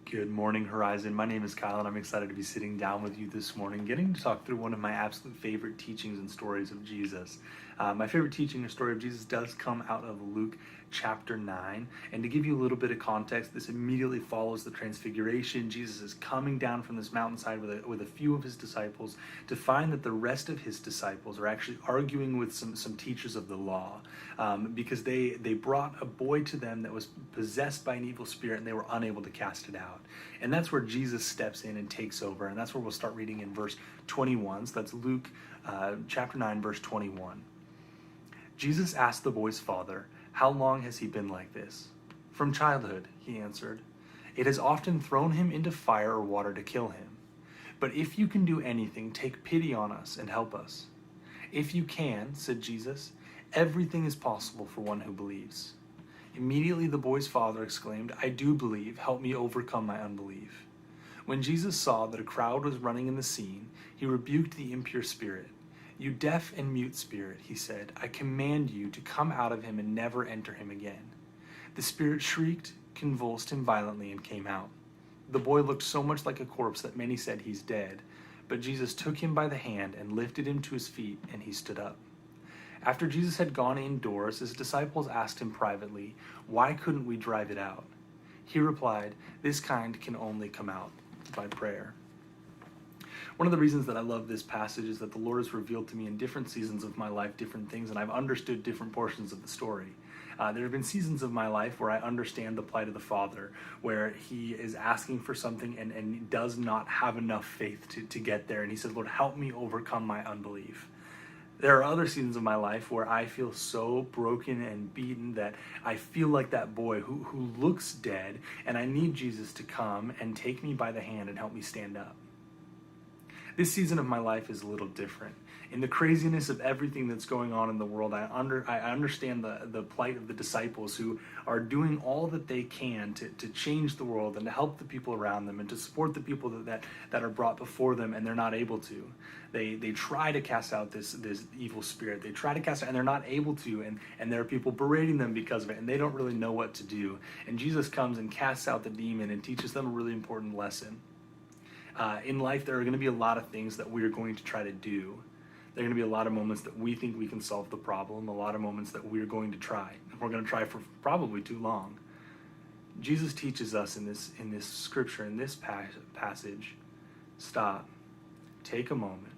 Good morning, Horizon. My name is Kyle, and I'm excited to be sitting down with you this morning, getting to talk through one of my absolute favorite teachings and stories of Jesus. My favorite teaching or story of Jesus does come out of Luke chapter 9. And to give you a little bit of context, this immediately follows the transfiguration. Jesus is coming down from this mountainside with a few of his disciples to find that the rest of his disciples are actually arguing with some teachers of the law because they brought a boy to them that was possessed by an evil spirit and they were unable to cast it out. And that's where Jesus steps in and takes over. And that's where we'll start reading in verse 21. So that's Luke chapter 9, verse 21. Jesus asked the boy's father, "How long has he been like this?" "From childhood," he answered. "It has often thrown him into fire or water to kill him. But if you can do anything, take pity on us and help us." "If you can," said Jesus, "everything is possible for one who believes." Immediately the boy's father exclaimed, "I do believe. Help me overcome my unbelief." When Jesus saw that a crowd was running in the scene, he rebuked the impure spirit. "You deaf and mute spirit," he said, "I command you to come out of him and never enter him again." The spirit shrieked, convulsed him violently, and came out. The boy looked so much like a corpse that many said, "He's dead." But Jesus took him by the hand and lifted him to his feet, and he stood up. After Jesus had gone indoors, his disciples asked him privately, "Why couldn't we drive it out?" He replied, "This kind can only come out by prayer." One of the reasons that I love this passage is that the Lord has revealed to me in different seasons of my life different things, and I've understood different portions of the story. There have been seasons of my life where I understand the plight of the Father, where he is asking for something and does not have enough faith to get there. And he says, "Lord, help me overcome my unbelief." There are other seasons of my life where I feel so broken and beaten that I feel like that boy who looks dead, and I need Jesus to come and take me by the hand and help me stand up. This season of my life is a little different. In the craziness of everything that's going on in the world, I understand the plight of the disciples who are doing all that they can to change the world and to help the people around them and to support the people that are brought before them, and they're not able to. They try to cast out this evil spirit. They try to cast it, and they're not able to, and there are people berating them because of it, and they don't really know what to do. And Jesus comes and casts out the demon and teaches them a really important lesson. In life, there are going to be a lot of things that we're going to try to do. There are going to be a lot of moments that we think we can solve the problem, a lot of moments that we're going to try. And we're going to try for probably too long. Jesus teaches us in this scripture, in this passage, stop, take a moment,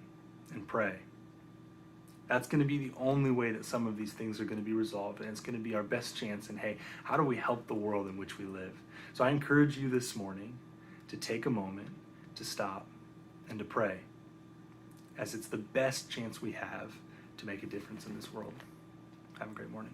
and pray. That's going to be the only way that some of these things are going to be resolved, and it's going to be our best chance in, hey, how do we help the world in which we live? So I encourage you this morning to take a moment, to stop, and to pray, as it's the best chance we have to make a difference in this world. Have a great morning.